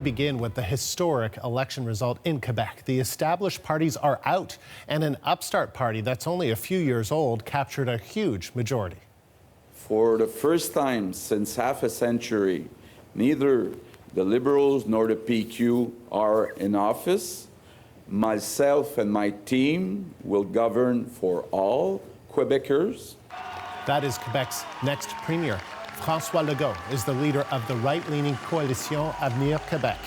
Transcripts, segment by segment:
Begin with the historic election result in Quebec. The established parties are out, and an upstart party that's only a few years old captured a huge majority. For the first time since half a century, neither the Liberals nor the PQ are in office. Myself and my team will govern for all Quebecers. That is Quebec's next premier. François Legault is the leader of the right-leaning Coalition Avenir Québec.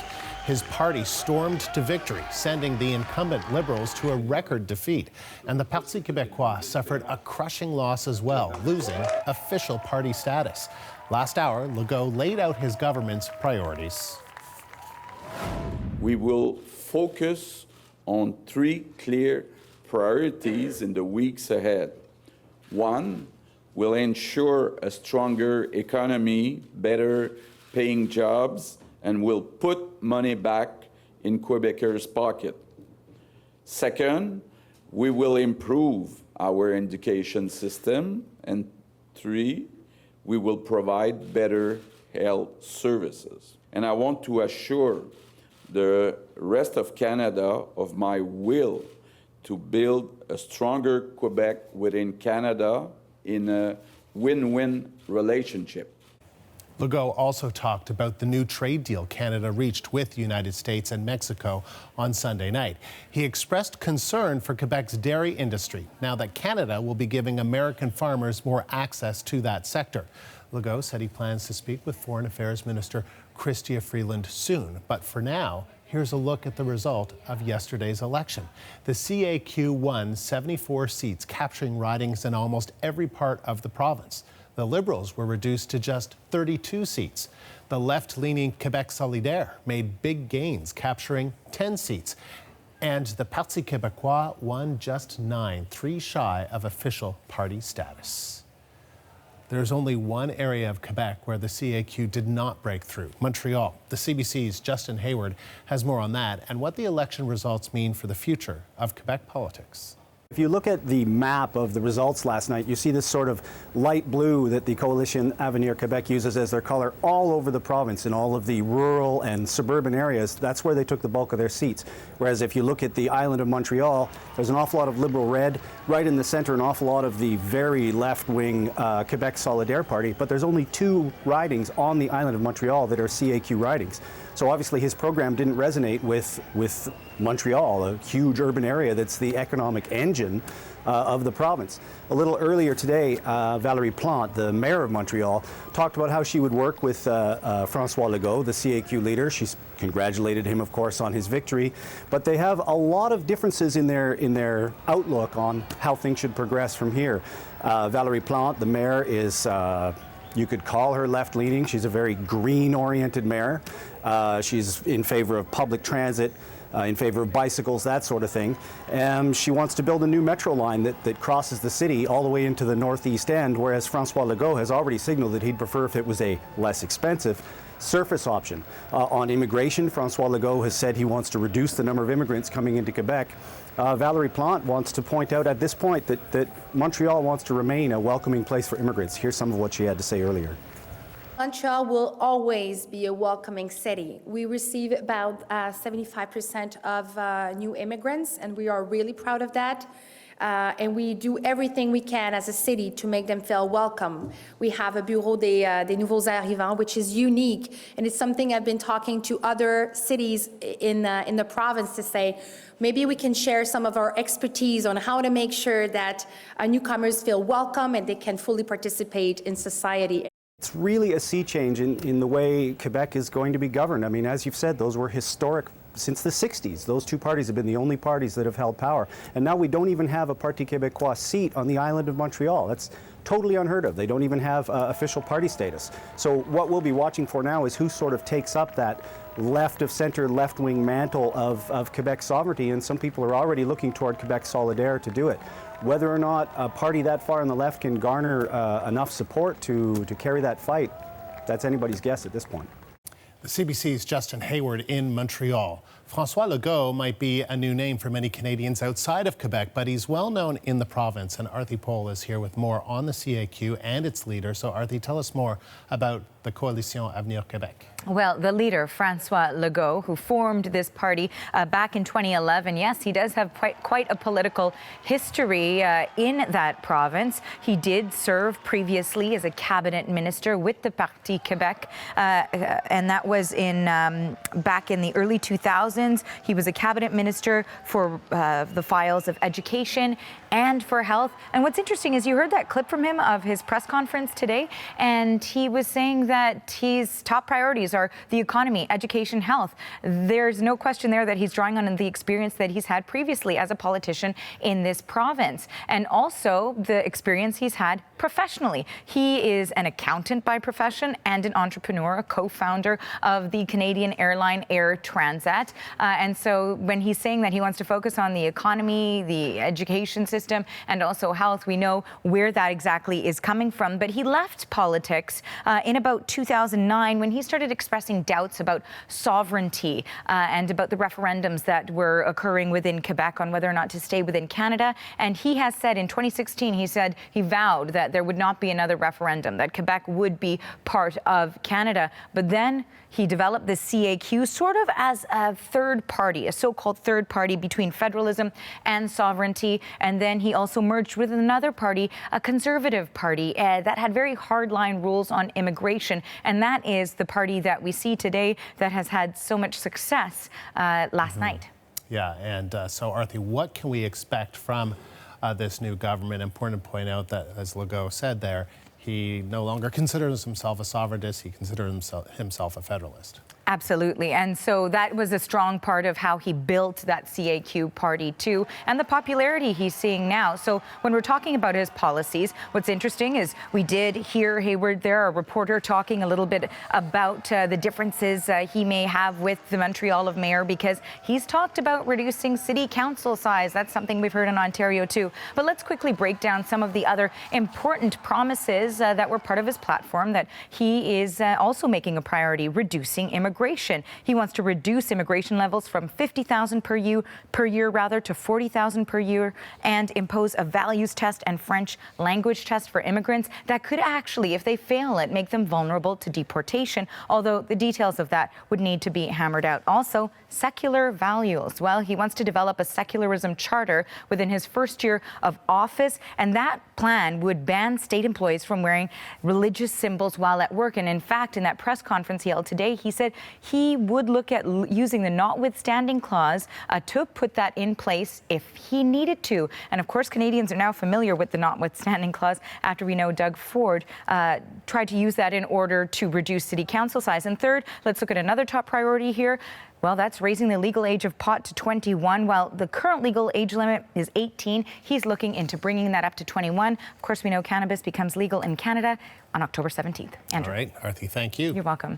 His party stormed to victory, sending the incumbent Liberals to a record defeat. And the Parti québécois suffered a crushing loss as well, losing official party status. Last hour, Legault laid out his government's priorities. We will focus on three clear priorities in the weeks ahead. One, will ensure a stronger economy, better paying jobs, and will put money back in Quebecers' pocket. Second, we will improve our education system. And three, we will provide better health services. And I want to assure the rest of Canada of my will to build a stronger Quebec within Canada in a win-win relationship. Legault also talked about the new trade deal Canada reached with the United States and Mexico on Sunday night. He expressed concern for Quebec's dairy industry now that Canada will be giving American farmers more access to that sector. Legault said he plans to speak with Foreign Affairs Minister Chrystia Freeland soon. But for now, here's a look at the result of yesterday's election. The CAQ won 74 seats, capturing ridings in almost every part of the province. The Liberals were reduced to just 32 seats. The left-leaning Québec Solidaire made big gains, capturing 10 seats. And the Parti québécois won just 9, 3 shy of official party status. There's only one area of Quebec where the CAQ did not break through, Montreal. The CBC's Justin Hayward has more on that and what the election results mean for the future of Quebec politics. If you look at the map of the results last night, you see this sort of light blue that the Coalition Avenir Quebec uses as their color all over the province in all of the rural and suburban areas. That's where they took the bulk of their seats. Whereas if you look at the island of Montreal, there's an awful lot of Liberal red. Right in the center, an awful lot of the very left-wing Quebec Solidaire Party. But there's only 2 ridings on the island of Montreal that are CAQ ridings. So obviously his program didn't resonate with Montreal, a huge urban area that's the economic engine of the province. A little earlier today, Valérie Plante, the mayor of Montreal, talked about how she would work with François Legault, the CAQ leader. She's congratulated him, of course, on his victory. But they have a lot of differences in their outlook on how things should progress from here. Valérie Plante, the mayor, is you could call her left-leaning. She's a very green-oriented mayor. She's in favor of public transit, in favor of bicycles, that sort of thing. She wants to build a new metro line that crosses the city all the way into the northeast end, whereas François Legault has already signaled that he'd prefer if it was a less expensive surface option. On immigration, François Legault has said he wants to reduce the number of immigrants coming into Quebec. Valérie Plante wants to point out at this point that Montreal wants to remain a welcoming place for immigrants. Here's some of what she had to say earlier. Montreal will always be a welcoming city. We receive about 75% of new immigrants, and we are really proud of that. And we do everything we can as a city to make them feel welcome. We have a Bureau des Nouveaux Arrivants, which is unique, and it's something I've been talking to other cities in the province to say, maybe we can share some of our expertise on how to make sure that newcomers feel welcome and they can fully participate in society. It's really a sea change in the way Quebec is going to be governed. I mean, as you've said, those were historic since the 60s. Those 2 parties have been the only parties that have held power. And now we don't even have a Parti québécois seat on the island of Montreal. That's totally unheard of. They don't even have official party status. So what we'll be watching for now is who sort of takes up that left-of-center, left-wing mantle of Quebec sovereignty, and some people are already looking toward Quebec Solidaire to do it. Whether or not a party that far on the left can garner enough support to carry that fight, that's anybody's guess at this point. The CBC's Justin Hayward in Montreal. François Legault might be a new name for many Canadians outside of Quebec, but he's well known in the province. And Arthi Pole is here with more on the CAQ and its leader. So Arthi, tell us more about the Coalition Avenir Québec. Well, the leader, François Legault, who formed this party back in 2011, yes, he does have quite a political history in that province. He did serve previously as a cabinet minister with the Parti Québec, and that was in back in the early 2000s. He was a cabinet minister for the files of education and for health. And what's interesting is you heard that clip from him of his press conference today, and he was saying that his top priorities are the economy, education, health. There's no question there that he's drawing on the experience that he's had previously as a politician in this province, and also the experience he's had professionally. He is an accountant by profession and an entrepreneur, a co-founder of the Canadian airline Air Transat. And so when he's saying that he wants to focus on the economy, the education system, and also health, we know where that exactly is coming from. But he left politics in about 2009 when he started expressing doubts about sovereignty and about the referendums that were occurring within Quebec on whether or not to stay within Canada. And he has said in 2016, he vowed that there would not be another referendum, that Quebec would be part of Canada. But then he developed the CAQ sort of as a third party, a so-called third party between federalism and sovereignty. And then he also merged with another party, a conservative party that had very hardline rules on immigration. And that is the party that we see today that has had so much success last night. Yeah, and so Arthi, what can we expect from this new government? Important to point out that, as Legault said there, he no longer considers himself a sovereigntist, he considers himself a federalist. Absolutely. And so that was a strong part of how he built that CAQ party too, and the popularity he's seeing now. So when we're talking about his policies, what's interesting is we did hear Hayward there, a reporter, talking a little bit about the differences he may have with the Montreal of Mayor, because he's talked about reducing city council size. That's something we've heard in Ontario too. But let's quickly break down some of the other important promises that were part of his platform that he is also making a priority: reducing immigration. He wants to reduce immigration levels from 50,000 per year to 40,000 per year, and impose a values test and French language test for immigrants that could actually, if they fail it, make them vulnerable to deportation, although the details of that would need to be hammered out. Also, secular values. Well, he wants to develop a secularism charter within his first year of office, and that plan would ban state employees from wearing religious symbols while at work. And in fact, in that press conference he held today, he said he would look at using the notwithstanding clause to put that in place if he needed to. And of course, Canadians are now familiar with the notwithstanding clause after we know Doug Ford tried to use that in order to reduce city council size. And third, let's look at another top priority here. Well, that's raising the legal age of pot to 21. While the current legal age limit is 18, he's looking into bringing that up to 21. Of course, we know cannabis becomes legal in Canada on October 17th. Andrew. All right, Arthi, thank you. You're welcome.